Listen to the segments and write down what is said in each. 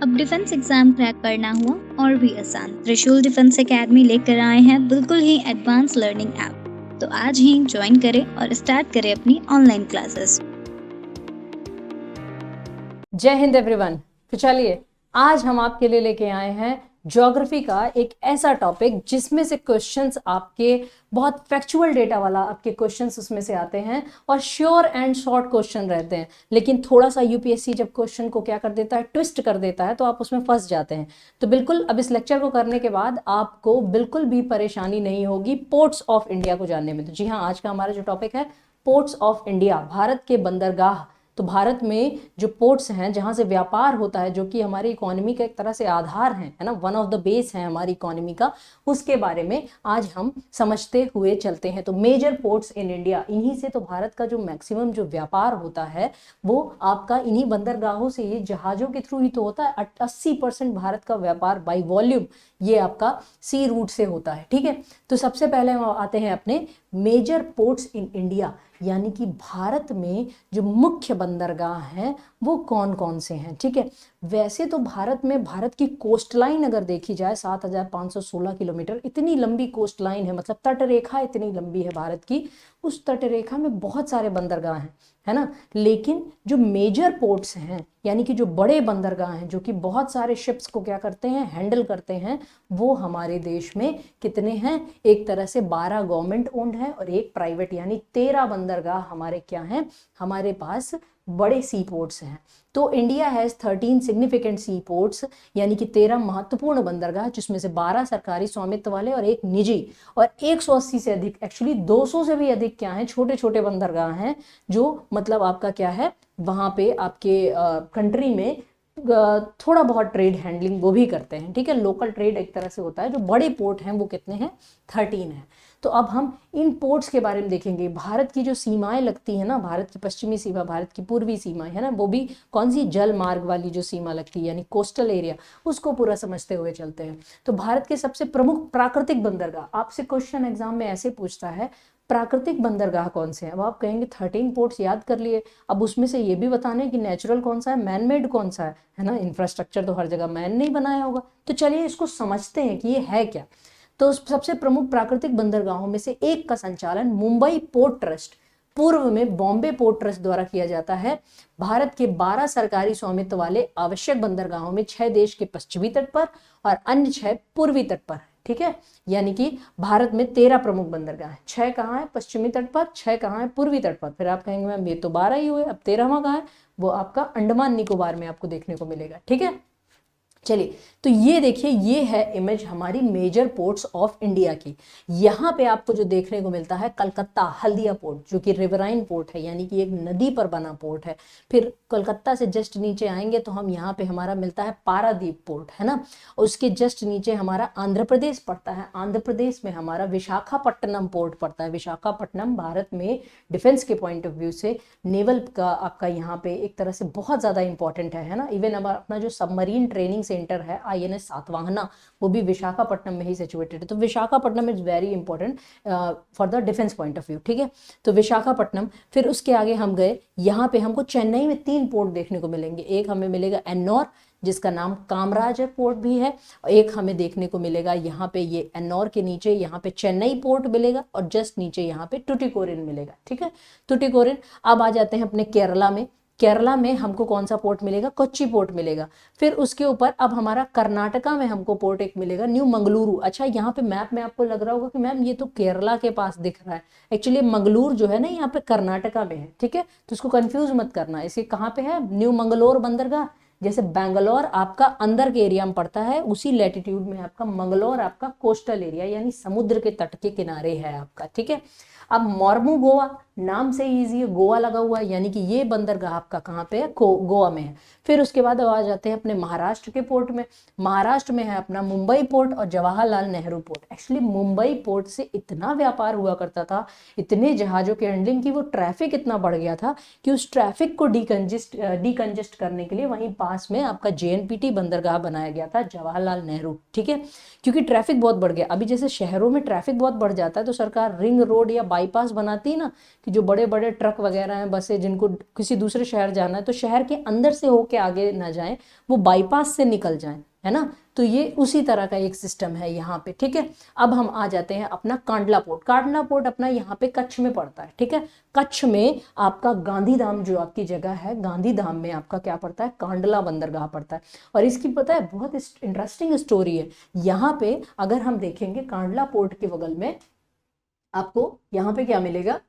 अब defence exam crack करना हुआ और भी आसान। त्रिशूल डिफेंस एकेडमी लेकर आए हैं बिल्कुल ही एडवांस लर्निंग ऐप। तो आज ही ज्वाइन करें और स्टार्ट करें अपनी ऑनलाइन क्लासेस। जय हिंद एवरीवन। तो चलिए आज हम आपके लिए लेके आए हैं ज्योग्राफी का एक ऐसा टॉपिक जिसमें से क्वेश्चंस आपके बहुत फैक्चुअल डेटा वाला आपके क्वेश्चंस उसमें से आते हैं और श्योर एंड शॉर्ट क्वेश्चन रहते हैं। लेकिन थोड़ा सा यूपीएससी जब क्वेश्चन को क्या कर देता है, ट्विस्ट कर देता है, तो आप उसमें फंस जाते हैं। तो बिल्कुल अब इस लेक्चर को करने के बाद आपको बिल्कुल भी परेशानी नहीं होगी पोर्ट्स ऑफ इंडिया को जानने में। तो जी हाँ, आज का हमारा जो टॉपिक है पोर्ट्स ऑफ इंडिया, भारत के बंदरगाह। तो भारत में जो पोर्ट्स हैं जहां से व्यापार होता है, जो कि हमारी इकोनॉमी का एक तरह से आधार है ना, वन ऑफ द बेस है हमारी इकोनॉमी का, उसके बारे में आज हम समझते हुए चलते हैं। तो मेजर पोर्ट्स इन इंडिया, इन्हीं से तो भारत का जो मैक्सिमम जो व्यापार होता है वो आपका इन्हीं बंदरगाहों से, ये जहाजों के थ्रू ही तो होता है। 80% भारत का व्यापार बाई वॉल्यूम ये आपका सी रूट से होता है। ठीक है, तो सबसे पहले हम आते हैं अपने मेजर पोर्ट्स इन इंडिया, यानी कि भारत में जो मुख्य बंदरगाह हैं वो कौन कौन से हैं। ठीक है, वैसे तो भारत में भारत की कोस्ट लाइन अगर देखी जाए 7516 किलोमीटर, इतनी लंबी कोस्ट लाइन है, मतलब तटरेखा इतनी लंबी है भारत की। उस तटरेखा में बहुत सारे बंदरगाह हैं, है ना। लेकिन जो मेजर पोर्ट्स हैं, यानी कि जो बड़े बंदरगाह हैं जो कि बहुत सारे शिप्स को क्या करते हैं, हैंडल करते हैं, वो हमारे देश में कितने हैं? एक तरह से 12 गवर्नमेंट ओन्ड है और एक प्राइवेट, यानी 13 बंदरगाह हमारे क्या हैं, हमारे पास बड़े सी पोर्ट्स हैं। तो India has 13 significant sea ports, यानी कि 13 महत्वपूर्ण बंदरगाह, जिसमें से 12 सरकारी स्वामित्व वाले और एक निजी, और 180 से अधिक, एक्चुअली 200 से भी अधिक क्या है, छोटे छोटे बंदरगाह हैं, जो मतलब आपका क्या है, वहां पे आपके कंट्री में थोड़ा बहुत ट्रेड हैंडलिंग वो भी करते हैं। ठीक है, लोकल ट्रेड एक तरह से होता है। जो बड़े पोर्ट हैं वो कितने हैं? 13 हैं। तो अब हम इन पोर्ट्स के बारे में देखेंगे। भारत की जो सीमाएं लगती है ना, भारत की पश्चिमी सीमा, भारत की पूर्वी सीमा है ना, वो भी कौन सी, जल मार्ग वाली जो सीमा लगती है, यानी कोस्टल एरिया, उसको पूरा समझते हुए चलते हैं। तो भारत के सबसे प्रमुख प्राकृतिक बंदरगाह, आपसे क्वेश्चन एग्जाम में ऐसे पूछता है प्राकृतिक बंदरगाह कौन से हैं। अब आप कहेंगे 13 पोर्ट्स याद कर लिए, अब उसमें से ये भी बताने कि नेचुरल कौन सा है, मैन मेड कौन सा है ना। इंफ्रास्ट्रक्चर तो हर जगह मैन नहीं बनाया होगा। तो चलिए इसको समझते हैं कि ये है क्या। तो सबसे प्रमुख प्राकृतिक बंदरगाहों में से एक का संचालन मुंबई पोर्ट ट्रस्ट, पूर्व में बॉम्बे पोर्ट ट्रस्ट द्वारा किया जाता है। भारत के 12 सरकारी स्वामित्व वाले आवश्यक बंदरगाहों में 6 देश के पश्चिमी तट पर और अन्य 6 पूर्वी तट पर। ठीक है, यानी कि भारत में 13 प्रमुख बंदरगाह हैं। 6 कहाँ है? पश्चिमी तट पर। 6 कहाँ है? पूर्वी तट पर। फिर आप कहेंगे मैम ये तो 12 ही हुए, अब 13वां कहाँ है? वो आपका अंडमान निकोबार में आपको देखने को मिलेगा। ठीक है, चलिए तो ये देखिए, ये है इमेज हमारी मेजर पोर्ट्स ऑफ इंडिया की। यहाँ पे आपको जो देखने को मिलता है कलकत्ता हल्दिया पोर्ट, जो कि रिवराइन पोर्ट है, यानी कि एक नदी पर बना पोर्ट है। फिर कलकत्ता से जस्ट नीचे आएंगे तो हम यहाँ पे हमारा मिलता है पारादीप पोर्ट, है ना। उसके जस्ट नीचे हमारा आंध्र प्रदेश पड़ता है। आंध्र प्रदेश में हमारा विशाखापट्टनम पोर्ट पड़ता है। विशाखापट्टनम भारत में डिफेंस के पॉइंट ऑफ व्यू से नेवल का आपका यहाँ पे एक तरह से बहुत ज्यादा इंपॉर्टेंट है ना। इवन अपना जो सबमरीन ट्रेनिंग सेंटर है आईएनएस सातवाहना, वो भी विशाखापट्टनम में ही सिचुएटेड है। तो Visakhapatnam is very important for the defence point of view. ठीक है, तो विशाखापट्टनम। फिर उसके आगे हम गए, यहाँ पे हमको चेन्नई में 3 पोर्ट देखने को मिलेंगे। एक हमें मिलेगा एन्नौर, जिसका नाम कामराजर पोर्ट भी है, और एक हमें देखने को मिलेगा यहाँ पे ये एन्नौर के नीचे यहाँ पे चेन्नई पोर्ट मिलेगा, और जस्ट नीचे यहाँ पे टुटिकोरिन मिलेगा। ठीक है, टुटिकोरिन। अब आ जाते हैं अपने केरला में। केरला में हमको कौन सा पोर्ट मिलेगा? कोच्चि पोर्ट मिलेगा। फिर उसके ऊपर अब हमारा कर्नाटका में हमको पोर्ट एक मिलेगा न्यू मंगलुरु। अच्छा, यहाँ पे मैप में आपको लग रहा होगा कि मैम ये तो केरला के पास दिख रहा है, एक्चुअली मंगलूर जो है ना यहाँ पे कर्नाटका में है। ठीक है, तो इसको कंफ्यूज मत करना। इसे कहाँ पे है? न्यू मंगलोर बंदरगाह। जैसे बैंगलोर आपका अंदर के एरिया में पड़ता है, उसी लैटिट्यूड में आपका मंगलोर आपका कोस्टल एरिया, यानी समुद्र के तट के किनारे है आपका। ठीक है, अब मोरमू गोवा, नाम से इजी है, गोवा लगा हुआ है, यानी कि ये बंदरगाह आपका कहाँ पे है? गोवा में है। फिर उसके बाद अब आ जाते हैं अपने महाराष्ट्र के पोर्ट में। महाराष्ट्र में है अपना मुंबई पोर्ट और Jawaharlal Nehru port. Actually Mumbai port से इतना व्यापार हुआ करता था, इतने जहाजों के हैंडलिंग की, वो ट्रैफिक इतना बढ़ गया था कि उस ट्रैफिक को डिकंजेस्ट करने के लिए वहीं पास में आपका जेएनपीटी बंदरगाह बनाया गया था, जवाहरलाल नेहरू। ठीक है, क्योंकि ट्रैफिक बहुत बढ़ गया। अभी जैसे शहरों में ट्रैफिक बहुत बढ़ जाता है तो सरकार रिंग रोड या बाईपास बनाती है ना, कि जो बड़े बड़े ट्रक वगैरह हैं, बसें, जिनको किसी दूसरे शहर जाना है तो शहर के अंदर से होके आगे ना जाएं, वो बाईपास से निकल जाएं, है ना। तो ये उसी तरह का एक सिस्टम है यहाँ पे, ठीक है। अब हम आ जाते हैं अपना कांडला पोर्ट। कांडला पोर्ट अपना यहाँ पे कच्छ में पड़ता है, ठीक है। कच्छ में आपका गांधीधाम जो आपकी जगह है, गांधीधाम में आपका क्या पड़ता है, कांडला बंदरगाह पड़ता है। और इसकी पता है बहुत इंटरेस्टिंग स्टोरी है। यहाँ पे अगर हम देखेंगे कांडला पोर्ट के बगल में आपको यहाँ पे क्या मिलेगा,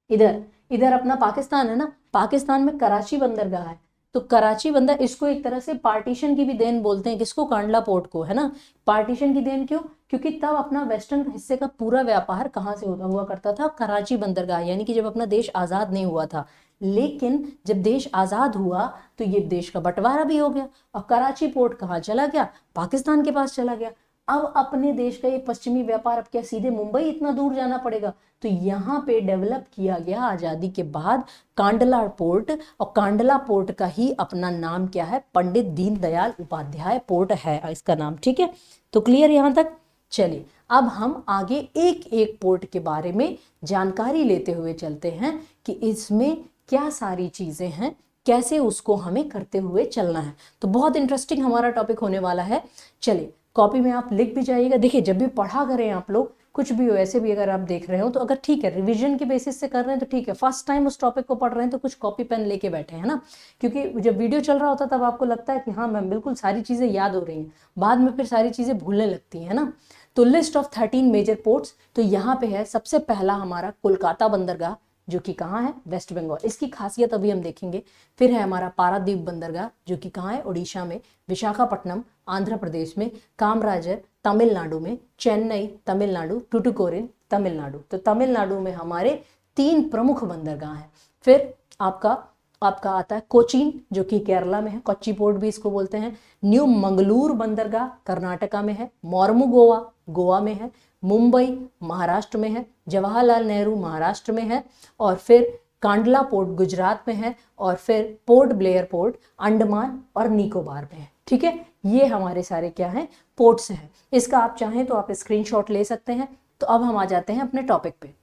इधर इधर अपना पाकिस्तान है ना, पाकिस्तान में कराची बंदरगाह है। तो कराची बंदर, इसको एक तरह से पार्टीशन की भी देन बोलते हैं, किसको, कांडला पोर्ट को, है ना। पार्टीशन की देन क्यों, क्योंकि तब अपना वेस्टर्न हिस्से का पूरा व्यापार कहाँ से हुआ करता था, कराची बंदरगाह, यानी कि जब अपना देश आजाद नहीं हुआ था। लेकिन जब देश आजाद हुआ तो ये देश का बंटवारा भी हो गया और कराची पोर्ट कहाँ चला गया, पाकिस्तान के पास चला गया। अब अपने देश का ये पश्चिमी व्यापार अब क्या सीधे मुंबई इतना दूर जाना पड़ेगा, तो यहाँ पे डेवलप किया गया आजादी के बाद कांडला पोर्ट। और कांडला पोर्ट का ही अपना नाम क्या है, पंडित दीनदयाल उपाध्याय पोर्ट है इसका नाम, ठीक है। तो क्लियर यहाँ तक। चलिए अब हम आगे एक एक पोर्ट के बारे में जानकारी लेते हुए चलते हैं कि इसमें क्या सारी चीजें हैं, कैसे उसको हमें करते हुए चलना है। तो बहुत इंटरेस्टिंग हमारा टॉपिक होने वाला है। चलिए कॉपी में आप लिख भी जाइएगा। देखिए जब भी पढ़ा करें आप लोग, कुछ भी हो, ऐसे भी अगर आप देख रहे हो तो अगर ठीक है रिवीजन के बेसिस से कर रहे हैं तो ठीक है, फर्स्ट टाइम उस टॉपिक को पढ़ रहे हैं तो कुछ कॉपी पेन लेके बैठे हैं ना, क्योंकि जब वीडियो चल रहा होता है तब आपको लगता है कि हाँ मैम बिल्कुल सारी चीज़ें याद हो रही हैं, बाद में फिर सारी चीज़ें भूलने लगती हैं, है ना। तो लिस्ट ऑफ 13 मेजर पोर्ट्स, तो यहाँ पे है सबसे पहला हमारा कोलकाता बंदरगाह, जो कि कहाँ है, वेस्ट बंगाल। इसकी खासियत अभी हम देखेंगे। फिर है हमारा पारादीप बंदरगाह, जो कि कहाँ है, उड़ीसा में। विशाखापट्टनम आंध्र प्रदेश में। कामराजर तमिलनाडु में। चेन्नई तमिलनाडु। टुटुकोरिन तमिलनाडु। तो तमिलनाडु में हमारे 3 प्रमुख बंदरगाह हैं। फिर आपका आता है कोचीन, जो कि केरला में है, कोच्चि पोर्ट भी इसको बोलते हैं। न्यू मंगलूर बंदरगाह कर्नाटका में है। मोर्मुगोवा गोवा में है। मुंबई महाराष्ट्र में है। जवाहरलाल नेहरू महाराष्ट्र में है। और फिर कांडला पोर्ट गुजरात में है। और फिर पोर्ट ब्लेयर पोर्ट अंडमान और निकोबार में है, ठीक है। ये हमारे सारे क्या हैं, पोर्ट्स हैं। इसका आप चाहें तो आप स्क्रीनशॉट ले सकते हैं। तो अब हम आ जाते हैं अपने टॉपिक पे।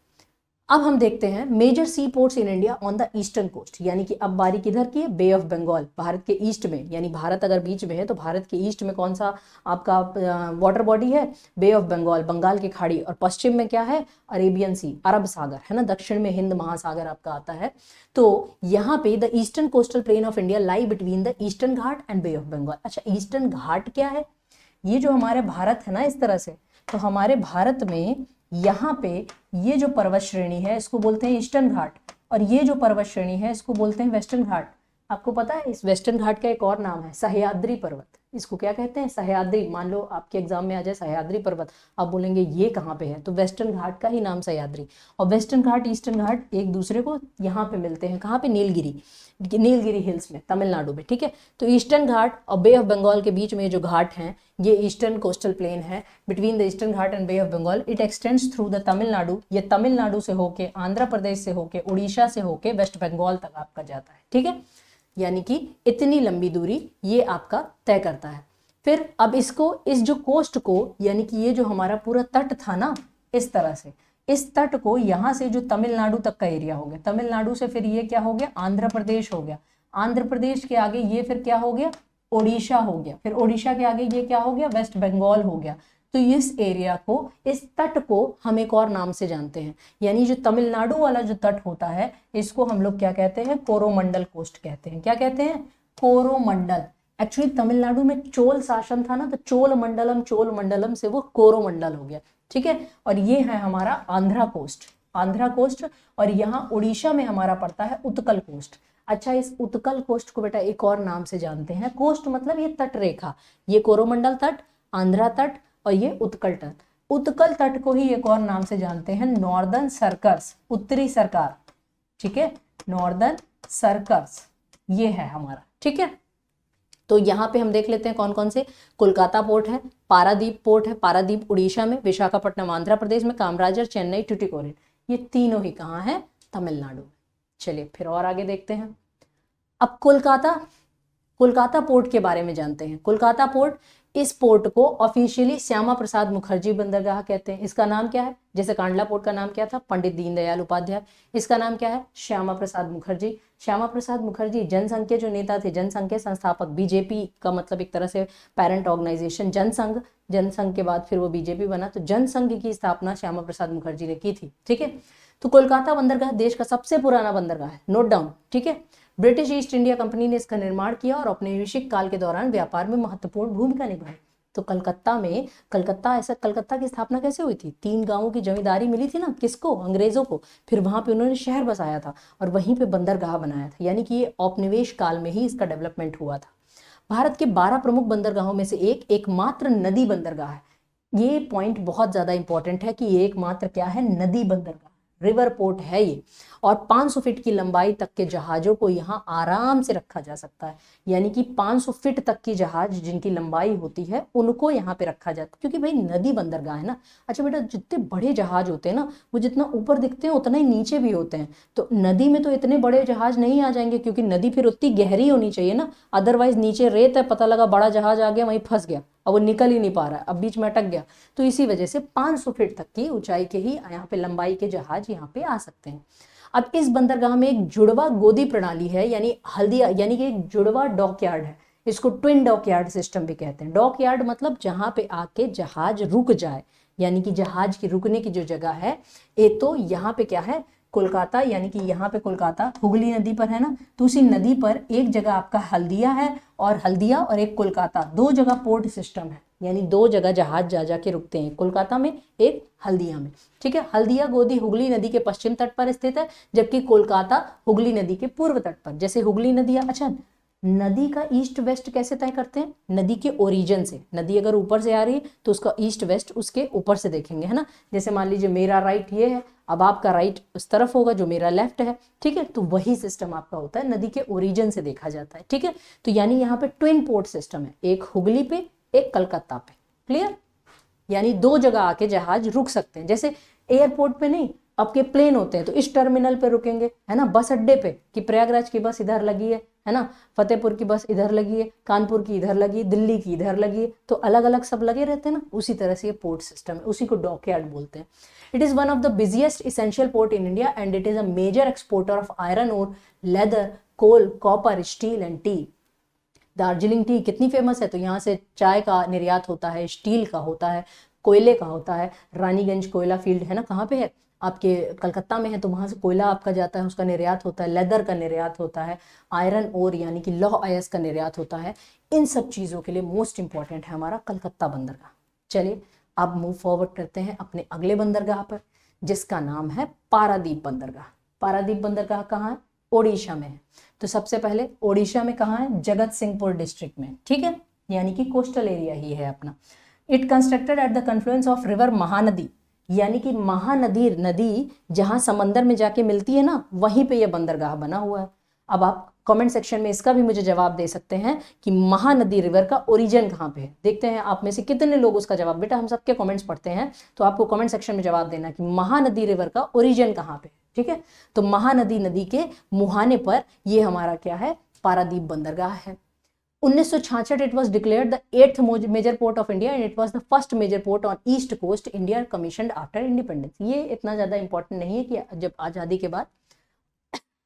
अब हम देखते हैं major sea ports in India on the eastern coast, यानी कि अब बारी किधर की है, बे ऑफ बंगाल, भारत के ईस्ट में। यानी भारत अगर बीच में है तो भारत के ईस्ट में कौन सा आपका वाटर बॉडी है, बे ऑफ बंगाल, बंगाल की खाड़ी। और पश्चिम में क्या है, अरेबियन सी, अरब सागर, है ना। दक्षिण में हिंद महासागर आपका आता है। तो यहाँ पे the eastern coastal plain of India lie between the eastern ghat and bay of Bengal. अच्छा ईस्टर्न घाट क्या है, ये जो हमारे भारत है ना इस तरह से, तो हमारे भारत में यहाँ पे ये जो पर्वत श्रेणी है इसको बोलते हैं ईस्टर्न घाट, और ये जो पर्वत श्रेणी है इसको बोलते हैं वेस्टर्न घाट। आपको पता है इस वेस्टर्न घाट का एक और नाम है सह्याद्री पर्वत। इसको क्या कहते हैं, सह्याद्री। मान लो आपके एग्जाम में आ जाए सह्याद्री पर्वत, आप बोलेंगे ये कहाँ पे है, तो वेस्टर्न घाट का ही नाम सह्याद्री। और वेस्टर्न घाट ईस्टर्न घाट एक दूसरे को यहाँ पे मिलते हैं, कहाँ पे, नीलगिरी हिल्स में, तमिलनाडु में, ठीक है। तो ईस्टर्न घाट और बे ऑफ बंगाल के बीच में जो घाट हैं ये ईस्टर्न कोस्टल प्लेन है। Between the eastern ghat and bay of Bengal it extends through the Tamil Nadu. ये तमिलनाडु से होके, आंध्र प्रदेश से होके, उड़ीसा से होके वेस्ट बंगाल तक आपका जाता है, ठीक है। यानी कि इतनी लंबी दूरी ये आपका तय करता है। फिर अब इसको, इस जो कोस्ट को, यानी कि ये जो हमारा पूरा तट था ना इस तरह से, इस तट को यहाँ से जो तमिलनाडु तक का एरिया हो गया, तमिलनाडु से फिर ये क्या हो गया, आंध्र प्रदेश हो गया। आंध्र प्रदेश के आगे ये फिर क्या हो गया, ओडिशा हो गया। फिर ओडिशा के आगे ये क्या हो गया, वेस्ट बंगाल हो गया। तो इस एरिया को, इस तट को हम एक और नाम से जानते हैं, यानी जो तमिलनाडु वाला जो तट होता है इसको हम लोग क्या कहते हैं, कोरोमंडल कोस्ट कहते हैं। क्या कहते हैं, कोरोमंडल। एक्चुअली तमिलनाडु में चोल शासन था ना, तो चोल मंडलम से वो कोरोमंडल हो गया, ठीक है। और ये है हमारा आंध्रा कोस्ट। और यहाँ उड़ीसा में हमारा पड़ता है उत्कल कोस्ट। अच्छा इस उत्कल कोस्ट को बेटा एक और नाम से जानते हैं, कोस्ट मतलब ये तट रेखा, ये कोरोमंडल तट, आंध्रा तट और ये उत्कल तट। उत्कल तट को ही एक और नाम से जानते हैं नॉर्दर्न सर्कस, उत्तरी सरकार, ठीक है, नॉर्दर्न सर्कस ये है हमारा, ठीक है। तो यहाँ पे हम देख लेते हैं कौन कौन से, कोलकाता पोर्ट है, पारादीप पोर्ट है, पारादीप उड़ीसा में, विशाखापट्टनम आंध्र प्रदेश में, कामराजर चेन्नई टुटिकोरिन, ये तीनों ही कहाँ हैं, तमिलनाडु में। चलिए फिर और आगे देखते हैं। अब कोलकाता कोलकाता पोर्ट के बारे में जानते हैं। कोलकाता पोर्ट, इस पोर्ट को ऑफिशियली श्यामा प्रसाद मुखर्जी बंदरगाह कहते हैं। इसका नाम क्या है? जैसे कांडला पोर्ट का नाम क्या था? पंडित दीनदयाल उपाध्याय। इसका नाम क्या है? श्यामा प्रसाद मुखर्जी। श्यामा प्रसाद मुखर्जी जनसंघ के जो नेता थे, जनसंघ के संस्थापक। बीजेपी का मतलब एक तरह से पेरेंट ऑर्गेनाइजेशन जनसंघ, जनसंघ के बाद फिर वो बीजेपी बना, तो जनसंघ की स्थापना श्यामा प्रसाद मुखर्जी ने की थी। ठीक है, तो कोलकाता बंदरगाह देश का सबसे पुराना बंदरगाह है, नोट डाउन। ठीक है, ब्रिटिश ईस्ट इंडिया कंपनी ने इसका निर्माण किया और औपनिवेशिक काल के दौरान व्यापार में महत्वपूर्ण भूमिका निभाई। तो कलकत्ता की स्थापना कैसे हुई थी? 3 गांवों की जमींदारी मिली थी ना, किसको? अंग्रेजों को। फिर वहां पे उन्होंने शहर बसाया था और वहीं पे बंदरगाह बनाया था, यानी कि ये औपनिवेश काल में ही इसका डेवलपमेंट हुआ था। भारत के 12 प्रमुख बंदरगाहों में से एकमात्र नदी बंदरगाह है। ये पॉइंट बहुत ज्यादा इंपॉर्टेंट है कि ये एकमात्र क्या है? नदी बंदरगाह, रिवर पोर्ट है ये। और 500 फीट की लंबाई तक के जहाजों को यहाँ आराम से रखा जा सकता है, यानी कि 500 फीट तक की जहाज जिनकी लंबाई होती है उनको यहाँ पे रखा जाता है, क्योंकि भाई नदी बंदरगाह है ना। अच्छा बेटा, जितने बड़े जहाज होते हैं ना, वो जितना ऊपर दिखते हैं उतना ही नीचे भी होते हैं। तो नदी में तो इतने बड़े जहाज नहीं आ जाएंगे, क्योंकि नदी फिर उतनी गहरी होनी चाहिए ना, अदरवाइज नीचे रेत है, पता लगा बड़ा जहाज आ गया, वहीं फंस गया, अब वो निकल ही नहीं पा रहा है, अब बीच में अटक गया। तो इसी वजह से 500 फीट तक की ऊंचाई के ही यहाँ पे लंबाई के जहाज यहाँ पे आ सकते हैं। अब इस बंदरगाह में एक जुड़वा गोदी प्रणाली है, यानी हल्दिया, यानी कि एक जुड़वा डॉकयार्ड है। इसको ट्विन डॉकयार्ड सिस्टम भी कहते हैं। डॉकयार्ड मतलब जहां पे आके जहाज रुक जाए, यानी कि जहाज की रुकने की जो जगह है। एक तो यहाँ पे क्या है? कोलकाता, यानी कि यहाँ पे कोलकाता हुगली नदी पर है ना, तो उसी नदी पर एक जगह आपका हल्दिया है, और हल्दिया और एक कोलकाता, 2 जगह पोर्ट सिस्टम है, यानी 2 जगह जहाज जा के रुकते हैं, कोलकाता में, एक हल्दिया में। ठीक है, हल्दिया गोदी हुगली नदी के पश्चिम तट पर स्थित है, जबकि कोलकाता हुगली नदी के पूर्व तट पर। जैसे हुगली नदी, अच्छा नदी का ईस्ट वेस्ट कैसे तय करते हैं? नदी के ओरिजिन से। नदी अगर ऊपर से आ रही है तो उसका ईस्ट वेस्ट उसके ऊपर से देखेंगे, है ना। जैसे मान लीजिए मेरा राइट ये है, अब आपका राइट उस तरफ होगा जो मेरा लेफ्ट है। ठीक है, तो वही सिस्टम आपका होता है, नदी के ओरिजिन से देखा जाता है। ठीक है, तो यानी यहाँ पे ट्विन पोर्ट सिस्टम है, एक हुगली पे, एक कलकत्ता पे। क्लियर? यानी 2 जगह आके जहाज रुक सकते हैं। जैसे एयरपोर्ट पे नहीं, आपके प्लेन होते हैं तो इस टर्मिनल पे रुकेंगे, है ना, बस अड्डे पे, कि प्रयागराज की बस इधर लगी है ना, फतेहपुर की बस इधर लगी है, कानपुर की इधर लगी है, दिल्ली की इधर लगी है, तो अलग अलग सब लगे रहते हैं ना। उसी तरह से ये पोर्ट सिस्टम है, उसी को डॉकयार्ड बोलते हैं। It is one of the busiest essential port in India and it is a major exporter of iron ore, leather, coal, copper, steel and tea. Darjeeling tea कितनी फेमस है, तो यहाँ से चाय का निर्यात होता है, स्टील का होता है, कोयले का होता है। रानीगंज कोयला फील्ड है ना, कहाँ पे है? आपके कलकत्ता में है, तो वहां से कोयला आपका जाता है, उसका निर्यात होता है। लेदर का निर्यात होता है, आयरन ओर यानी कि लौह अयस्क का निर्यात होता है। इन सब चीज़ों के लिए मोस्ट इंपॉर्टेंट है हमारा कलकत्ता बंदरगाह। चलिए अब मूव फॉरवर्ड करते हैं अपने अगले बंदरगाह पर, जिसका नाम है पारादीप बंदरगाह। पारादीप बंदरगाह कहाँ है? ओडिशा में है। तो सबसे पहले ओडिशा में कहाँ है? जगत सिंहपुर डिस्ट्रिक्ट में। ठीक है, यानी कि कोस्टल एरिया ही है अपना। It constructed at the confluence of river Mahanadi, यानी कि महानदी नदी जहां समंदर में जाके मिलती है ना, वहीं पे ये बंदरगाह बना हुआ है। अब आप कमेंट सेक्शन में इसका भी मुझे जवाब दे सकते हैं कि महानदी रिवर का ओरिजिन कहाँ पे है। देखते हैं आप में से कितने लोग उसका जवाब, बेटा हम सबके कमेंट्स पढ़ते हैं, तो आपको कमेंट सेक्शन में जवाब देना कि महानदी रिवर का ओरिजिन कहाँ पे है। ठीक है, तो महानदी नदी के मुहाने पर ये हमारा क्या है? पारादीप बंदरगाह है। 1966 it was declared the 8th major port of India and it was the first major port on east coast India commissioned after independence। ये इतना ज्यादा इंपॉर्टेंट नहीं है कि जब आजादी के बाद,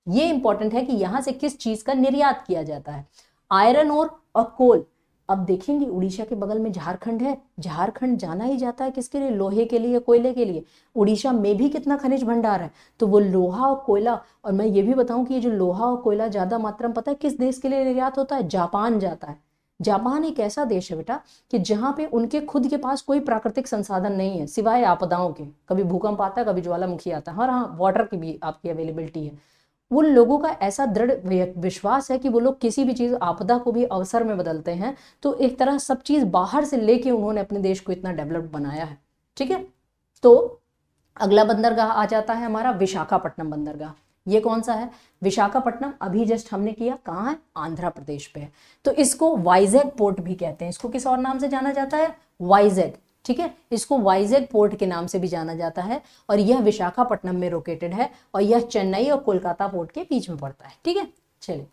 ये इंपॉर्टेंट है कि यहाँ से किस चीज का निर्यात किया जाता है, आयरन ओर और कोल। अब देखेंगे उड़ीसा के बगल में झारखंड है, झारखंड जाना ही जाता है किसके लिए? लोहे के लिए, कोयले के लिए। उड़ीसा में भी कितना खनिज भंडार है, तो वो लोहा और कोयला। और मैं ये भी बताऊं कि ये जो लोहा और कोयला ज्यादा मात्रा में पता है किस देश के लिए निर्यात होता है? जापान जाता है। जापान एक ऐसा देश है बेटा कि जहाँ पे उनके खुद के पास कोई प्राकृतिक संसाधन नहीं है सिवाय आपदाओं के। कभी भूकंप आता है, कभी ज्वालामुखी आता है, और हाँ वाटर की भी आपकी अवेलेबिलिटी है। उन लोगों का ऐसा दृढ़ विश्वास है कि वो लोग किसी भी चीज, आपदा को भी अवसर में बदलते हैं। तो एक तरह सब चीज बाहर से लेके उन्होंने अपने देश को इतना डेवलप बनाया है। ठीक है, तो अगला बंदरगाह आ जाता है हमारा विशाखापट्टनम बंदरगाह। ये कौन सा है? विशाखापट्टनम अभी जस्ट हमने किया, कहाँ है? आंध्र प्रदेश पे है। तो इसको वाइजैग पोर्ट भी कहते हैं। इसको किस और नाम से जाना जाता है? वाइजैग। ठीक है, इसको वाइजैग पोर्ट के नाम से भी जाना जाता है, और यह विशाखापट्टनम में लोकेटेड है, और यह चेन्नई और कोलकाता पोर्ट के बीच में पड़ता है। ठीक है, चलिए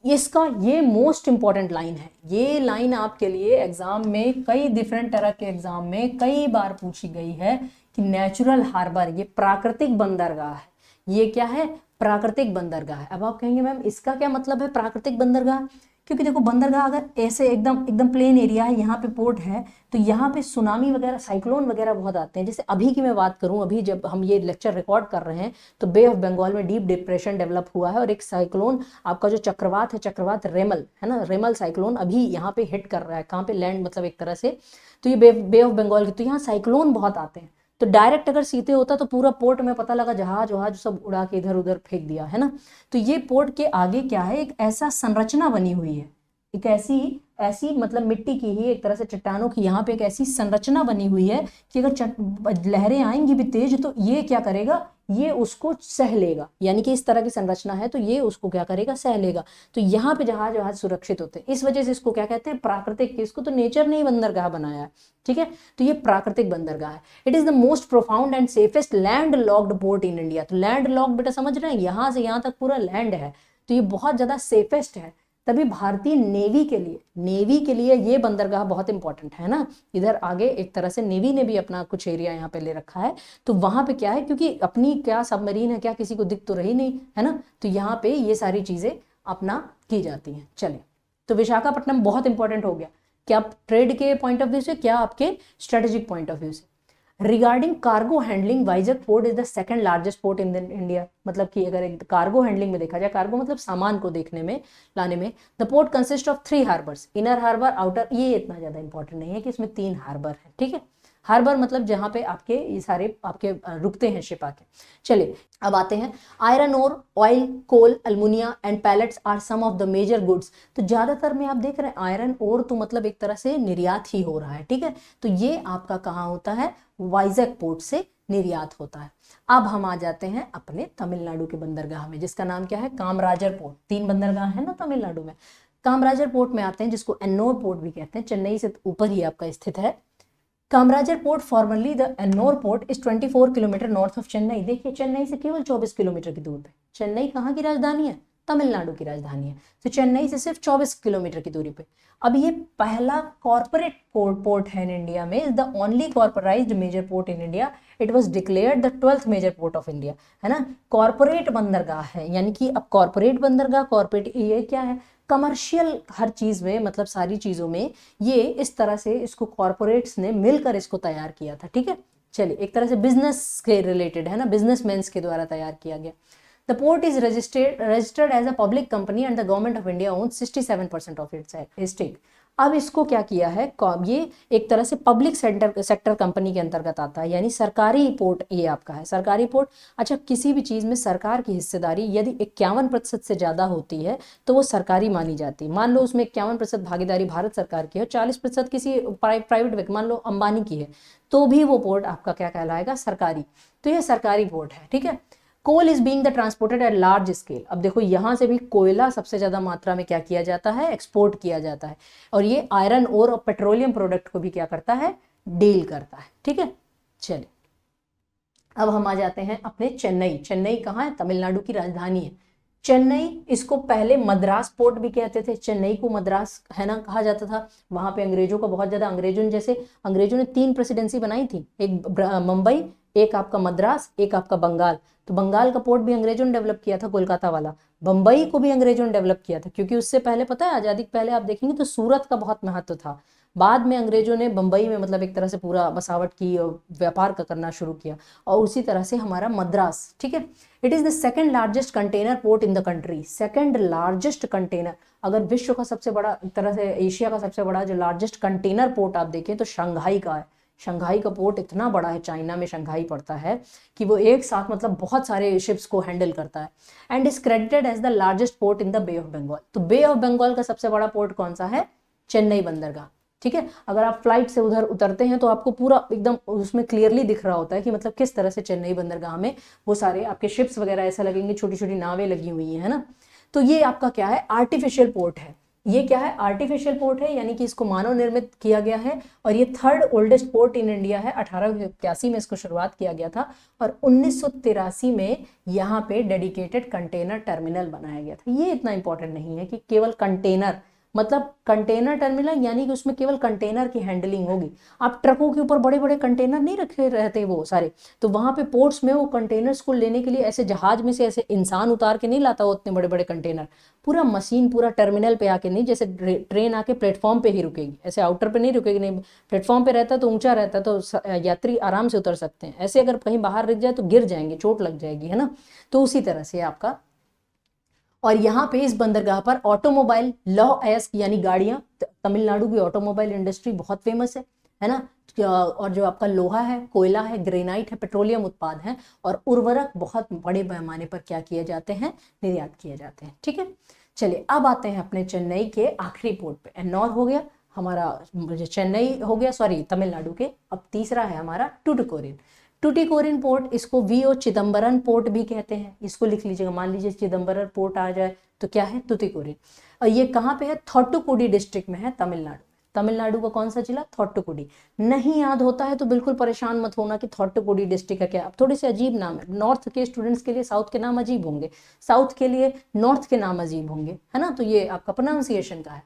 इसका ये मोस्ट इंपॉर्टेंट लाइन है। ये लाइन आपके लिए एग्जाम में कई डिफरेंट तरह के एग्जाम में कई बार पूछी गई है कि नेचुरल हार्बर, ये प्राकृतिक बंदरगाह है। ये क्या है? प्राकृतिक बंदरगाह है। अब आप कहेंगे मैम इसका क्या मतलब है प्राकृतिक बंदरगाह? क्योंकि देखो बंदरगाह अगर ऐसे एकदम एकदम प्लेन एरिया है, यहाँ पे पोर्ट है, तो यहाँ पे सुनामी वगैरह साइक्लोन वगैरह बहुत आते हैं। जैसे अभी की मैं बात करूँ, अभी जब हम ये लेक्चर रिकॉर्ड कर रहे हैं तो बे ऑफ बंगाल में डीप डिप्रेशन डेवलप हुआ है और एक साइक्लोन आपका जो चक्रवात है, चक्रवात रेमल है ना, रेमल साइक्लोन अभी यहाँ पे हिट कर रहा है। कहाँ पे? लैंड मतलब एक तरह से, तो ये बे ऑफ बंगाल की, तो यहाँ साइक्लोन बहुत आते हैं। तो डायरेक्ट अगर सीधे होता तो पूरा पोर्ट में पता लगा जहाज वहाज सब उड़ा के इधर उधर फेंक दिया है ना। तो ये पोर्ट के आगे क्या है, एक ऐसा संरचना बनी हुई है, एक ऐसी ऐसी मतलब मिट्टी की ही एक तरह से चट्टानों की यहाँ पे एक ऐसी संरचना बनी हुई है कि अगर लहरें आएंगी भी तेज तो ये क्या करेगा, ये उसको सह लेगा। यानी कि इस तरह की संरचना है तो ये उसको क्या करेगा, सह लेगा। तो यहाँ पे जहाज वहाज सुरक्षित होते हैं। इस वजह से इसको क्या कहते हैं, प्राकृतिक। इसको तो नेचर ने ही बंदरगाह बनाया है, ठीक है। तो ये प्राकृतिक बंदरगाह है। It is the most profound and safest land locked port in India. तो लैंड लॉक्ड बेटा समझ रहे हैं, यहाँ से यहाँ तक पूरा लैंड है, तो ये बहुत ज्यादा सेफेस्ट है। तभी भारतीय नेवी के लिए ये बंदरगाह बहुत इंपॉर्टेंट है ना। इधर आगे एक तरह से नेवी ने भी अपना कुछ एरिया यहाँ पे ले रखा है। तो वहां पे क्या है, क्योंकि अपनी क्या सबमरीन है, क्या किसी को दिख तो रही नहीं है ना, तो यहाँ पे ये सारी चीजें अपना की जाती हैं। चलिए, तो विशाखापट्टनम बहुत इंपॉर्टेंट हो गया, क्या ट्रेड के पॉइंट ऑफ व्यू से, क्या आपके स्ट्रेटेजिक पॉइंट ऑफ व्यू से। Regarding cargo handling, Vizag port is the second largest port in India. मतलब कि अगर एक कार्गो हैंडलिंग में देखा जाए, कार्गो मतलब सामान को देखने में, लाने में, the port consist of 3 harbours, inner harbour, outer. ये इतना ज्यादा इंपॉर्टेंट नहीं है कि इसमें 3 हार्बर है, ठीक है। हार्बर मतलब जहां पे आपके ये सारे आपके रुकते हैं शिप आके। चलिए अब आते हैं, iron ore, oil, coal, alumina and pellets are some of the major goods. तो ज्यादातर में आप देख रहे हैं आयरन ओर तो मतलब एक तरह से निर्यात ही हो रहा है, ठीक है। तो ये आपका कहाँ होता है, वाइजैक पोर्ट से निर्यात होता है। अब हम आ जाते हैं अपने तमिलनाडु के बंदरगाह में, जिसका नाम क्या है, कामराजर पोर्ट। 3 बंदरगाह है ना तमिलनाडु में। कामराजर पोर्ट में आते हैं, जिसको एन्नोर पोर्ट भी कहते हैं, चेन्नई से ऊपर ही आपका स्थित है। Kamarajar port formerly the Ennore port is 24 kilometre north of Chennai. देखिए चेन्नई से केवल 24 किलोमीटर की दूर पे। चेन्नई कहाँ की राजधानी है, तमिलनाडु की राजधानी है। तो चेन्नई से सिर्फ 24 किलोमीटर की दूरी पे। अब ये पहला कॉर्पोरेट पोर्ट है इन इंडिया में, is the only corporatized major port in India. It was declared the 12th major port of India, है ना। कॉर्पोरेट बंदरगाह है, यानी कि अब कॉर्पोरेट बंदरगाह, कॉर्पोरेट ये क्या है, कमर्शियल हर चीज में, मतलब सारी चीजों में ये इस तरह से इसको कॉर्पोरेट्स ने मिलकर इसको तैयार किया था, ठीक है। चलिए, एक तरह से बिजनेस के रिलेटेड है ना, बिजनेसमैन्स के द्वारा तैयार किया गया। The port is registered as a public company and the government of India owns 67% of its stake. अब इसको क्या किया है, ये एक तरह से पब्लिक सेक्टर कंपनी के अंतर्गत आता है, यानी सरकारी पोर्ट ये आपका है, सरकारी पोर्ट। अच्छा, किसी भी चीज में सरकार की हिस्सेदारी यदि 51% से ज्यादा होती है तो वो सरकारी मानी जाती है। मान लो उसमें 51% भागीदारी भारत सरकार की है, 40% किसी प्राइवेट व्यक्ति, मान लो अंबानी की है, तो भी वो पोर्ट आपका क्या कहलाएगा, सरकारी। तो ये सरकारी पोर्ट है, ठीक है। Coal is being the transported at large scale. अब देखो यहां से भी कोयला सबसे ज्यादा मात्रा में क्या किया जाता है, एक्सपोर्ट किया जाता है। और ये आयरन ओर और पेट्रोलियम प्रोडक्ट को भी क्या करता है, डील करता है, ठीक है। चलिए अब हम आ जाते हैं अपने चेन्नई। चेन्नई कहाँ है, तमिलनाडु की राजधानी है चेन्नई। इसको पहले मद्रास पोर्ट भी कहते थे, चेन्नई को मद्रास है ना कहा जाता था। वहां पे अंग्रेजों का बहुत ज्यादा, अंग्रेजों ने 3 प्रेसिडेंसी बनाई थी, एक मुंबई, एक आपका मद्रास, एक आपका बंगाल। तो बंगाल का पोर्ट भी अंग्रेजों ने डेवलप किया था, कोलकाता वाला। बंबई को भी अंग्रेजों ने डेवलप किया था, क्योंकि उससे पहले पता है, आजादी के पहले आप देखेंगे तो सूरत का बहुत महत्व था। बाद में अंग्रेजों ने बंबई में मतलब एक तरह से पूरा बसावट की और व्यापार का करना शुरू किया, और उसी तरह से हमारा मद्रास, ठीक है। It is the second largest container port in the country. Second largest container, अगर विश्व का सबसे बड़ा, एक तरह से एशिया का सबसे बड़ा जो लार्जेस्ट कंटेनर पोर्ट आप देखें तो शंघाई का है। शंघाई का पोर्ट इतना बड़ा है, चाइना में शंघाई पड़ता है, कि वो एक साथ मतलब बहुत सारे शिप्स को हैंडल करता है। And is credited as the largest port in the bay of Bengal. तो बे ऑफ बंगाल का सबसे बड़ा पोर्ट कौन सा है, चेन्नई बंदरगाह, ठीक है। अगर आप फ्लाइट से उधर उतरते हैं तो आपको पूरा एकदम उसमें क्लियरली दिख रहा होता है कि मतलब किस तरह से चेन्नई बंदरगाह में वो सारे आपके शिप्स वगैरह ऐसा लगेंगे, छोटी छोटी नावें लगी हुई है ना। तो ये आपका क्या है, आर्टिफिशियल पोर्ट है। ये क्या है, आर्टिफिशियल पोर्ट है, यानी कि इसको मानव निर्मित किया गया है। और ये third oldest port in India है। 1881 में इसको शुरुआत किया गया था और 1983 में यहाँ पे डेडिकेटेड कंटेनर टर्मिनल बनाया गया था। ये इतना इंपॉर्टेंट नहीं है कि केवल कंटेनर, मतलब कंटेनर टर्मिनल यानी कि उसमें केवल कंटेनर की हैंडलिंग होगी। आप ट्रकों के ऊपर बड़े बड़े कंटेनर नहीं रखे रहते वो सारे, तो वहां पे पोर्ट्स में वो कंटेनर्स को लेने के लिए ऐसे जहाज में से ऐसे इंसान उतार के नहीं लाता वो उतने बड़े बड़े कंटेनर, पूरा मशीन पूरा टर्मिनल पे आके नहीं, जैसे ट्रेन आके प्लेटफॉर्म पे ही रुकेगी, ऐसे आउटर पे नहीं रुकेगी, नहीं प्लेटफॉर्म पे रहता है तो ऊंचा रहता है तो यात्री आराम से उतर सकते हैं, ऐसे अगर कहीं बाहर रुक जाए तो गिर जाएंगे, चोट लग जाएगी, है ना। तो उसी तरह से आपका, और यहाँ पे इस बंदरगाह पर ऑटोमोबाइल लौह अयस्क यानी गाड़ियां, तमिलनाडु की ऑटोमोबाइल इंडस्ट्री बहुत फेमस है ना। और जो आपका लोहा है, कोयला है, ग्रेनाइट है, पेट्रोलियम उत्पाद है, और उर्वरक बहुत बड़े पैमाने पर क्या किए जाते हैं, निर्यात किए जाते हैं। ठीक है, चलिए अब आते हैं अपने चेन्नई के आखिरी पोर्ट पे। एन्नौर हो गया हमारा, चेन्नई हो गया सॉरी तमिलनाडु के। अब तीसरा है हमारा टूटिकोरिन। टूटिकोरिन पोर्ट, इसको वीओ चिदम्बरम पोर्ट भी कहते हैं, इसको लिख लीजिएगा। मान लीजिए चिदम्बरम पोर्ट आ जाए तो क्या है, टूटिकोरिन। और ये कहाँ पे है, थोट्टुकुडी डिस्ट्रिक्ट में है, तमिलनाडु। तमिलनाडु का कौन सा जिला, थोट्टुकुडी। नहीं याद होता है तो बिल्कुल परेशान मत होना कि थोट्टुकुडी डिस्ट्रिक्ट का क्या। अब थोड़े से अजीब नाम है, नॉर्थ के स्टूडेंट्स के लिए साउथ के नाम अजीब होंगे, साउथ के लिए नॉर्थ के नाम अजीब होंगे, है ना। तो ये आपका प्रोनाउंसिएशन का है।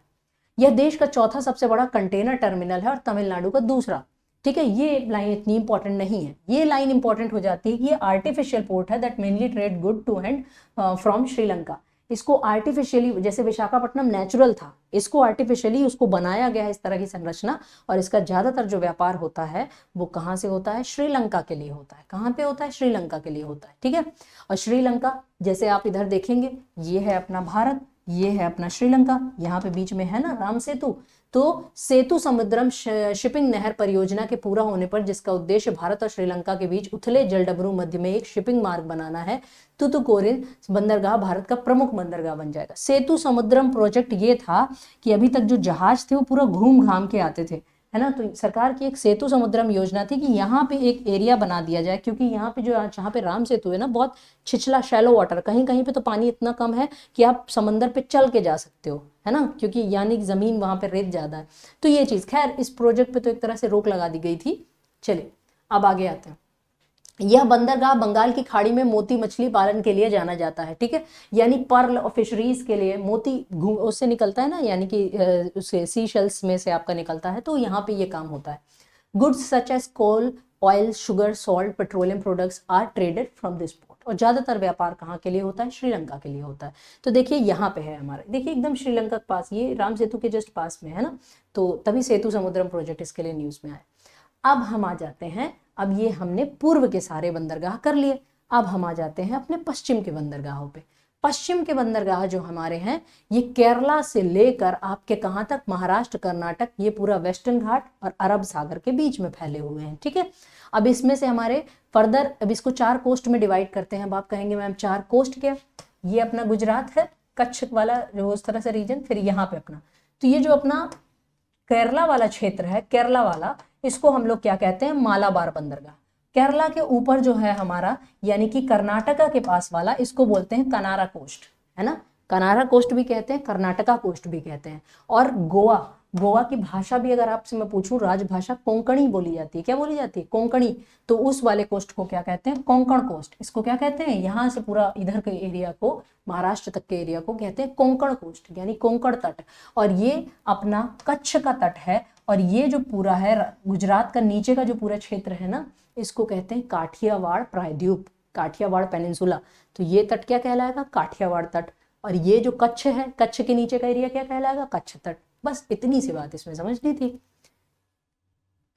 यह देश का चौथा सबसे बड़ा कंटेनर टर्मिनल है और तमिलनाडु का दूसरा। ठीक है, ये लाइन इतनी इंपॉर्टेंट नहीं है। ये लाइन इंपॉर्टेंट हो जाती है कि ये आर्टिफिशियल पोर्ट है that mainly trade good to and from Sri Lanka. इसको आर्टिफिशियली, जैसे विशाखापट्टनम नेचुरल था, इसको आर्टिफिशियली उसको बनाया गया है इस तरह की संरचना, और इसका ज्यादातर जो व्यापार होता है वो कहाँ से होता है, श्रीलंका के लिए होता है। कहाँ पे होता है, श्रीलंका के लिए होता है। ठीक है, और श्रीलंका जैसे आप इधर देखेंगे, ये है अपना भारत, ये है अपना श्रीलंका, यहाँ पे बीच में है ना राम सेतु। तो सेतु समुद्रम शिपिंग नहर परियोजना के पूरा होने पर, जिसका उद्देश्य भारत और श्रीलंका के बीच उथले जलडमरू मध्य में एक शिपिंग मार्ग बनाना है, टूटिकोरिन बंदरगाह भारत का प्रमुख बंदरगाह बन जाएगा। सेतु समुद्रम प्रोजेक्ट ये था कि अभी तक जो जहाज थे वो पूरा घूम घाम के आते थे, है ना। तो सरकार की एक सेतु समुद्रम योजना थी कि यहाँ पे एक एरिया बना दिया जाए, क्योंकि यहाँ पे जो जहाँ पे राम सेतु है ना, बहुत छिछला शैलो वाटर, कहीं कहीं पे तो पानी इतना कम है कि आप समंदर पे चल के जा सकते हो, है ना, क्योंकि यानी कि जमीन वहां पे रेत ज्यादा है। तो ये चीज, खैर इस प्रोजेक्ट पे तो एक तरह से रोक लगा दी गई थी। चलिए अब आगे आते हैं। यह बंदरगाह बंगाल की खाड़ी में मोती मछली पालन के लिए जाना जाता है। ठीक है, यानी पर्ल और फिशरीज के लिए मोती उससे निकलता है ना, यानी कि उससे सी शेल्स में से आपका निकलता है, तो यहाँ पे ये काम होता है। Goods such as coal, oil, sugar, salt, petroleum products are traded from this port. और ज्यादातर व्यापार कहाँ के लिए होता है, श्रीलंका के लिए होता है। तो देखिए यहाँ पे है हमारा, देखिए एकदम श्रीलंका के पास, ये राम सेतु के जस्ट पास में है ना, तो तभी सेतु समुद्रम प्रोजेक्ट इसके लिए न्यूज में आया। अब हम आ जाते हैं, अब ये हमने पूर्व के सारे बंदरगाह कर लिए, अब हम आ जाते हैं अपने पश्चिम के बंदरगाहों पे। पश्चिम के बंदरगाह जो हमारे हैं, ये केरला से लेकर आपके कहाँ तक, महाराष्ट्र, कर्नाटक, ये पूरा वेस्टर्न घाट और अरब सागर के बीच में फैले हुए हैं। ठीक है, अब इसमें से हमारे फर्दर, अब इसको 4 कोस्ट में डिवाइड करते हैं। अब आप कहेंगे मैम 4 कोस्ट क्या, ये अपना गुजरात है, कच्छ वाला जो उस तरह से रीजन, फिर यहाँ पे अपना, तो ये जो अपना केरला वाला क्षेत्र है, केरला वाला, इसको हम लोग क्या कहते हैं, मालाबार बंदरगाह। केरला के ऊपर जो है हमारा, यानी कि कर्नाटका के पास वाला, इसको बोलते हैं कनारा कोस्ट, है ना। कनारा कोस्ट भी कहते हैं, कर्नाटका कोस्ट भी कहते हैं। और गोवा, गोवा की भाषा भी अगर आपसे मैं पूछूं, राजभाषा कोंकणी बोली जाती है। क्या बोली जाती है, कोंकणी। तो उस वाले कोस्ट को क्या कहते हैं, कोंकण कोस्ट। इसको क्या कहते हैं, यहाँ से पूरा इधर के एरिया को, महाराष्ट्र तक के एरिया को कहते हैं कोंकण कोस्ट, यानी कोंकण तट। और ये अपना कच्छ का तट है, और ये जो पूरा है गुजरात का नीचे का जो पूरा क्षेत्र है ना, इसको कहते हैं काठियावाड़ प्रायद्वीप, काठियावाड़ पेनिनसुला। तो ये तट क्या कहलाएगा, काठियावाड़ तट। और ये जो कच्छ है, कच्छ के नीचे का एरिया क्या कहलाएगा, कच्छ तट। बस इतनी सी बात इसमें समझनी थी,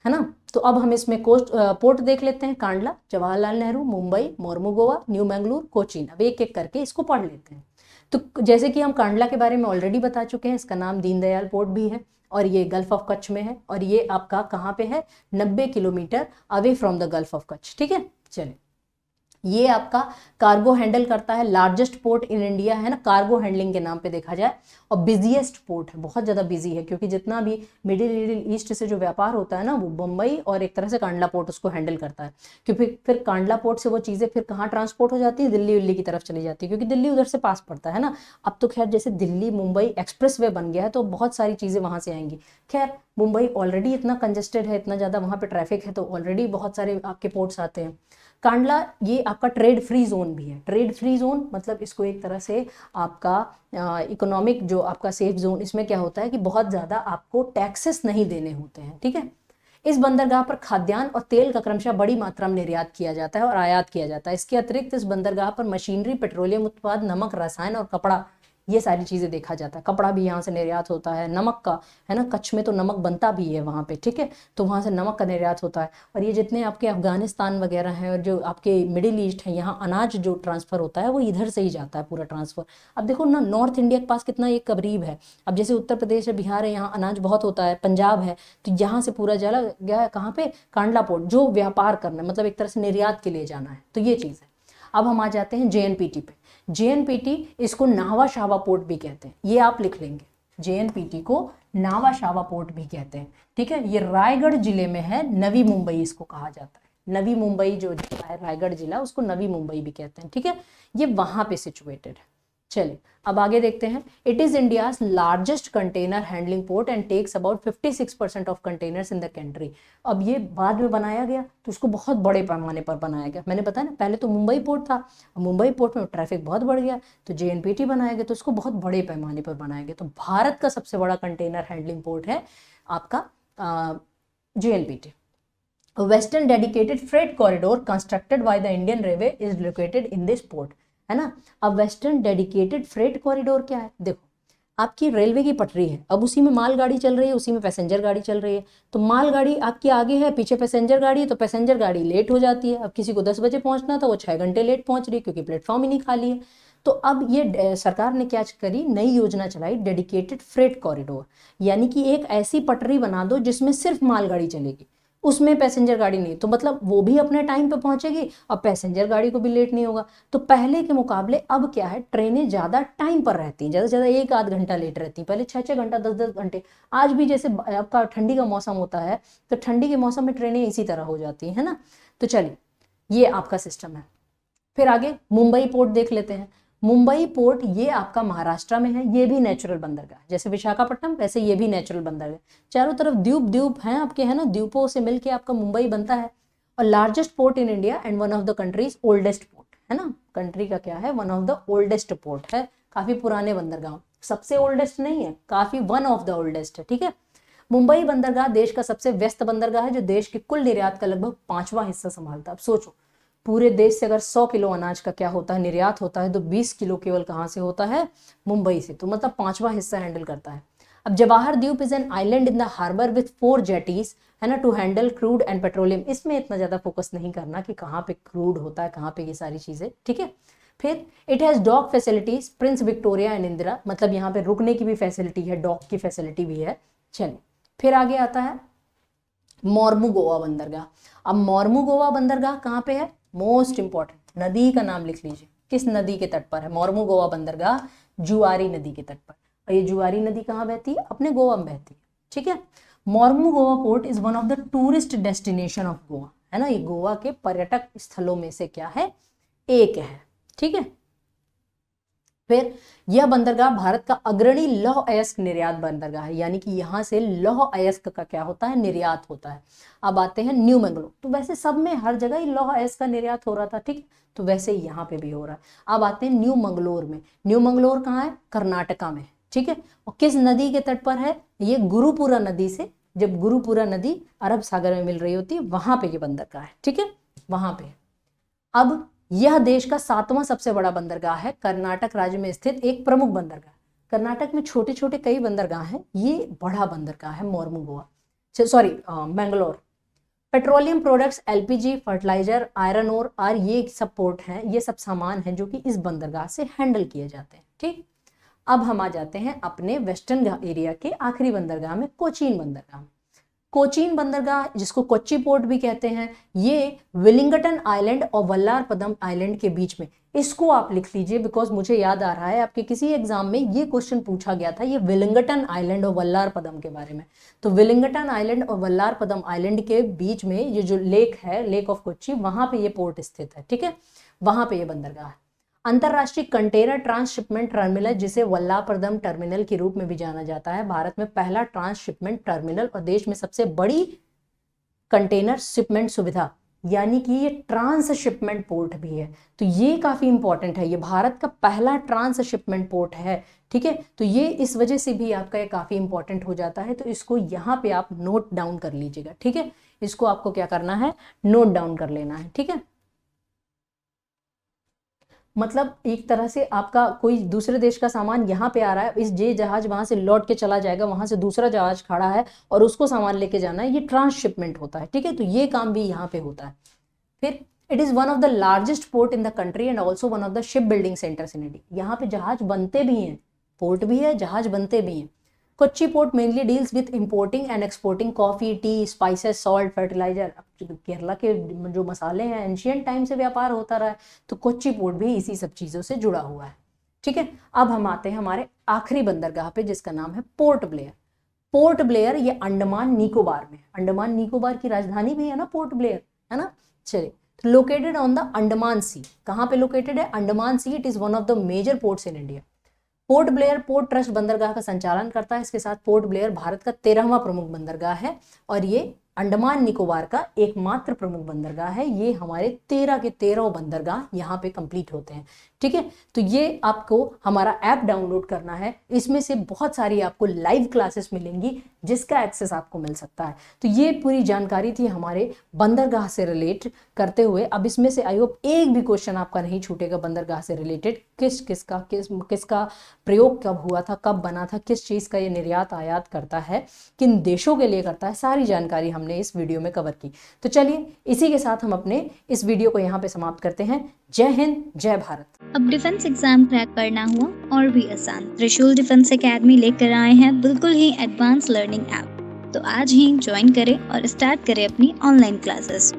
है ना। तो अब हम इसमें कोस्ट पोर्ट देख लेते हैं। कांडला, जवाहरलाल नेहरू, मुंबई, मोर्मुगोवा, न्यू मैंगलोर, कोचीन। अब एक एक करके इसको पढ़ लेते हैं। तो जैसे कि हम कांडला के बारे में ऑलरेडी बता चुके हैं, इसका नाम दीनदयाल पोर्ट भी है, और ये गल्फ ऑफ कच्छ में है, और ये आपका कहाँ पे है, 90 kilometre away from the gulf of Kutch. ठीक है, चलिए ये आपका कार्गो हैंडल करता है, लार्जेस्ट पोर्ट इन इंडिया है ना, कार्गो हैंडलिंग के नाम पे देखा जाए, और बिजिएस्ट पोर्ट है, बहुत ज़्यादा बिजी है, क्योंकि जितना भी मिडिल ईस्ट से जो व्यापार होता है ना, वो मुंबई और एक तरह से कांडला पोर्ट उसको हैंडल करता है, क्योंकि फिर कांडला पोर्ट से वो चीज़ें फिर कहाँ ट्रांसपोर्ट हो जाती है, दिल्ली की तरफ चली जाती है, क्योंकि दिल्ली उधर से पास पड़ता है ना। अब तो खैर जैसे दिल्ली मुंबई एक्सप्रेस वे बन गया है, तो बहुत सारी चीज़ें वहाँ से आएंगी। खैर मुंबई ऑलरेडी इतना कंजेस्टेड है, इतना ज़्यादा वहाँ पे ट्रैफिक है, तो ऑलरेडी बहुत सारे आपके पोर्ट्स आते हैं। कांडला ये आपका ट्रेड फ्री जोन भी है। ट्रेड फ्री जोन मतलब इसको एक तरह से आपका इकोनॉमिक जो आपका सेफ जोन, इसमें क्या होता है कि बहुत ज़्यादा आपको टैक्सेस नहीं देने होते हैं, ठीक है। इस बंदरगाह पर खाद्यान्न और तेल का क्रमशः बड़ी मात्रा में निर्यात किया जाता है और आयात किया जाता है। इसके अतिरिक्त इस बंदरगाह पर मशीनरी, पेट्रोलियम उत्पाद, नमक, रसायन और कपड़ा, ये सारी चीज़ें देखा जाता है। कपड़ा भी यहाँ से निर्यात होता है, नमक का है ना, कच्छ में तो नमक बनता भी है वहाँ पे, ठीक है, तो वहाँ से नमक का निर्यात होता है। और ये जितने आपके अफगानिस्तान वगैरह हैं और जो आपके मिडिल ईस्ट है, यहाँ अनाज जो ट्रांसफ़र होता है वो इधर से ही जाता है पूरा ट्रांसफ़र। अब देखो ना, नॉर्थ इंडिया के पास कितना ये करीब है। अब जैसे उत्तर प्रदेश है, बिहार है, यहाँ अनाज बहुत होता है, पंजाब है, तो यहाँ से पूरा जला गया है कहाँ पे, कांडला पोर्ट, जो व्यापार करना है, मतलब एक तरह से निर्यात के लिए जाना है, तो ये चीज़ है। अब हम आ जाते हैं जेएनपीटी पे। जेएनपीटी इसको नावा शावा पोर्ट भी कहते हैं, ये आप लिख लेंगे, जेएनपीटी को नावा शावा पोर्ट भी कहते हैं, ठीक है। ये रायगढ़ जिले में है, नवी मुंबई इसको कहा जाता है। नवी मुंबई जो जिला है, रायगढ़ जिला, उसको नवी मुंबई भी कहते हैं, ठीक है। ये वहां पे सिचुएटेड है। चलिए अब आगे देखते हैं। It is India's largest container handling port and takes about 56% of containers in the country. अब ये बाद में बनाया गया, तो इसको बहुत बड़े पैमाने पर बनाया गया। मैंने बताया ना, पहले तो मुंबई पोर्ट था, मुंबई पोर्ट में ट्रैफिक बहुत बढ़ गया, तो जेएनपीटी बनाया गया, तो इसको बहुत बड़े पैमाने पर बनाया गया। तो भारत का सबसे बड़ा कंटेनर हैंडलिंग पोर्ट है आपका JNPT. Western dedicated freight corridor constructed by the Indian railway is located in this port, है ना। अब वेस्टर्न डेडिकेटेड फ्रेट कॉरिडोर क्या है, देखो आपकी रेलवे की पटरी है, अब उसी में मालगाड़ी चल रही है, उसी में पैसेंजर गाड़ी चल रही है, तो मालगाड़ी आपकी आगे है, पीछे पैसेंजर गाड़ी है, तो पैसेंजर गाड़ी लेट हो जाती है। अब किसी को 10 बजे पहुंचना था, वो 6 घंटे लेट पहुंच रही है, क्योंकि प्लेटफॉर्म ही नहीं खाली है। तो अब ये सरकार ने क्या करी, नई योजना चलाई, डेडिकेटेड फ्रेट कॉरिडोर, यानी कि एक ऐसी पटरी बना दो जिसमें सिर्फ मालगाड़ी चलेगी, उसमें पैसेंजर गाड़ी नहीं, तो मतलब वो भी अपने टाइम पे पहुंचेगी और पैसेंजर गाड़ी को भी लेट नहीं होगा। तो पहले के मुकाबले अब क्या है, ट्रेनें ज़्यादा टाइम पर रहती हैं, ज़्यादा से ज़्यादा 1 आध घंटा लेट रहती हैं, पहले 6 घंटा 10 घंटे। आज भी जैसे आपका ठंडी का मौसम होता है, तो ठंडी के मौसम में ट्रेनें इसी तरह हो जाती है ना। तो चलिए ये आपका सिस्टम है। फिर आगे मुंबई पोर्ट देख लेते हैं। मुंबई पोर्ट ये आपका महाराष्ट्र में है, ये भी नेचुरल बंदरगाह, जैसे विशाखापट्टनम वैसे ये भी नेचुरल बंदरगाह। चारों तरफ द्वीप हैं आपके, है ना, द्वीपों से मिलके आपका मुंबई बनता है। और largest port in India and one of the countries oldest port, है ना, कंट्री का क्या है, one of the oldest port है, काफी पुराने बंदरगाह, सबसे ओल्डेस्ट नहीं है, काफी वन ऑफ द ओल्डेस्ट है, ठीक है। मुंबई बंदरगाह देश का सबसे व्यस्त बंदरगाह है, जो देश के कुल निर्यात का लगभग 5वां हिस्सा संभालता है। अब सोचो, पूरे देश से अगर 100 किलो अनाज का क्या होता है, निर्यात होता है, तो 20 किलो केवल कहाँ से होता है, मुंबई से, तो मतलब 5वां हिस्सा हैंडल करता है। अब Jawahar Dweep is an island in the harbour with 4 jetties, है ना, to handle crude and petroleum. इसमें इतना ज्यादा फोकस नहीं करना कि कहाँ पे क्रूड होता है, कहाँ पे ये सारी चीजें, ठीक है। फिर it has dock facilities, Prince Victoria and Indira, मतलब यहाँ पे रुकने की भी फैसिलिटी है, डॉक की फैसिलिटी भी है। चलिए फिर आगे आता है मोरमू गोवा बंदरगाह। अब मोरमू गोवा बंदरगाह कहाँ पे है, मोस्ट इंपॉर्टेंट, नदी का नाम लिख लीजिए, किस नदी के तट पर है मोरमू गोवा बंदरगाह, जुआरी नदी के तट पर। और ये जुआरी नदी कहाँ बहती है, अपने गोवा में बहती है, ठीक है। Mormugao Goa port is one of the tourist destination of Goa, है ना, ये गोवा के पर्यटक स्थलों में से क्या है, एक है, ठीक है। फिर यह बंदरगाह भारत का अग्रणी लौह अयस्क निर्यात बंदरगाह है, यानी कि यहाँ से लौह अयस्क का क्या होता है, निर्यात होता है। अब आते हैं न्यू मंगलोर, तो वैसे सब में हर जगह ही लौह अयस्क का निर्यात हो रहा था, ठीक, तो वैसे ही यहाँ पे भी हो रहा है। अब आते हैं न्यू मंगलोर में। न्यू मंगलोर कहाँ है, कर्नाटका में, ठीक है। और किस नदी के तट पर है, ये गुरुपुरा नदी से, जब गुरुपुरा नदी अरब सागर में मिल रही होती है, वहां पे ये बंदरगाह है, ठीक है, वहां पे। अब यह देश का 7वां सबसे बड़ा बंदरगाह है, कर्नाटक राज्य में स्थित एक प्रमुख बंदरगाह। कर्नाटक में छोटे छोटे कई बंदरगाह हैं, ये बड़ा बंदरगाह है Mormugao Goa, sorry Mangalore. Petroleum products, LPG, fertilizer, iron ore और ये सब पोर्ट हैं, ये सब सामान हैं जो कि इस बंदरगाह से हैंडल किए जाते हैं, ठीक। अब हम आ जाते हैं अपने वेस्टर्न एरिया के आखिरी बंदरगाह में, कोचीन बंदरगाह। कोचीन बंदरगाह, जिसको कोच्चि पोर्ट भी कहते हैं, ये वेलिंगटन आइलैंड और वल्लारपदम आइलैंड के बीच में, इसको आप लिख लीजिए बिकॉज मुझे याद आ रहा है आपके किसी एग्जाम में ये क्वेश्चन पूछा गया था ये वेलिंगटन आइलैंड और वल्लारपदम के बारे में। तो वेलिंगटन आइलैंड और वल्लारपदम आइलैंड के बीच में ये जो लेक है, लेक ऑफ कोच्चि, वहां पे ये पोर्ट स्थित है, ठीक है, वहां पे ये बंदरगाह है। अंतरराष्ट्रीय कंटेनर ट्रांसशिपमेंट टर्मिनल, जिसे वल्लारपदम टर्मिनल के रूप में भी जाना जाता है, भारत में पहला ट्रांसशिपमेंट टर्मिनल और देश में सबसे बड़ी कंटेनर शिपमेंट सुविधा, यानी कि ये ट्रांसशिपमेंट पोर्ट भी है। तो ये काफी इंपॉर्टेंट है, ये भारत का पहला ट्रांसशिपमेंट पोर्ट है, ठीक है। तो ये इस वजह से भी आपका ये काफी इंपॉर्टेंट हो जाता है, तो इसको यहाँ पे आप नोट डाउन कर लीजिएगा, ठीक है। इसको आपको क्या करना है, नोट डाउन कर लेना है, ठीक है। मतलब एक तरह से आपका कोई दूसरे देश का सामान यहाँ पे आ रहा है, इस जे जहाज वहां से लौट के चला जाएगा, वहां से दूसरा जहाज खड़ा है और उसको सामान लेके जाना है, ये ट्रांसशिपमेंट होता है, ठीक है। तो ये काम भी यहाँ पे होता है। फिर it is one of the largest port in the country and also one of the ship building centres in India. यहाँ पे जहाज बनते भी हैं, पोर्ट भी है, जहाज बनते भी हैं। Kochi port mainly deals with importing and exporting coffee, tea, spices, salt, fertiliser. Kerala के जो मसाले हैं एंशियंट टाइम से व्यापार होता रहा है, तो कोच्चि पोर्ट भी इसी सब चीजों से जुड़ा हुआ है, ठीक है। अब हम आते हैं हमारे आखिरी बंदरगाह पे, जिसका नाम है पोर्ट ब्लेयर। पोर्ट ब्लेयर ये अंडमान निकोबार में, अंडमान निकोबार की राजधानी भी है ना पोर्ट ब्लेयर, है ना। चलिए, तो located on the Andaman sea. कहाँ पे लोकेटेड है, Andaman sea. It is one of the major ports in India. Port Blair port trust बंदरगाह का संचालन करता है। इसके साथ पोर्ट ब्लेयर भारत का 13वां प्रमुख बंदरगाह है और ये अंडमान निकोबार का एकमात्र प्रमुख बंदरगाह है। ये हमारे 13 के 13 बंदरगाह यहाँ पे कंप्लीट होते हैं, ठीक है। तो ये आपको हमारा ऐप डाउनलोड करना है, इसमें से बहुत सारी आपको लाइव क्लासेस मिलेंगी जिसका एक्सेस आपको मिल सकता है। तो ये पूरी जानकारी थी हमारे बंदरगाह से रिलेट करते हुए। अब इसमें से आई होप एक भी क्वेश्चन आपका नहीं छूटेगा बंदरगाह से रिलेटेड, किसका प्रयोग कब हुआ था, कब बना था, किस चीज़ का ये निर्यात आयात करता है, किन देशों के लिए करता है, सारी जानकारी हमने इस वीडियो में कवर की। तो चलिए इसी के साथ हम अपने इस वीडियो को यहाँ पे समाप्त करते हैं। जय हिंद, जय भारत। अब डिफेंस एग्जाम क्रैक करना हुआ और भी आसान, त्रिशूल डिफेंस एकेडमी लेकर आए हैं बिल्कुल ही एडवांस लर्निंग ऐप। तो आज ही ज्वाइन करें और स्टार्ट करें अपनी ऑनलाइन क्लासेस।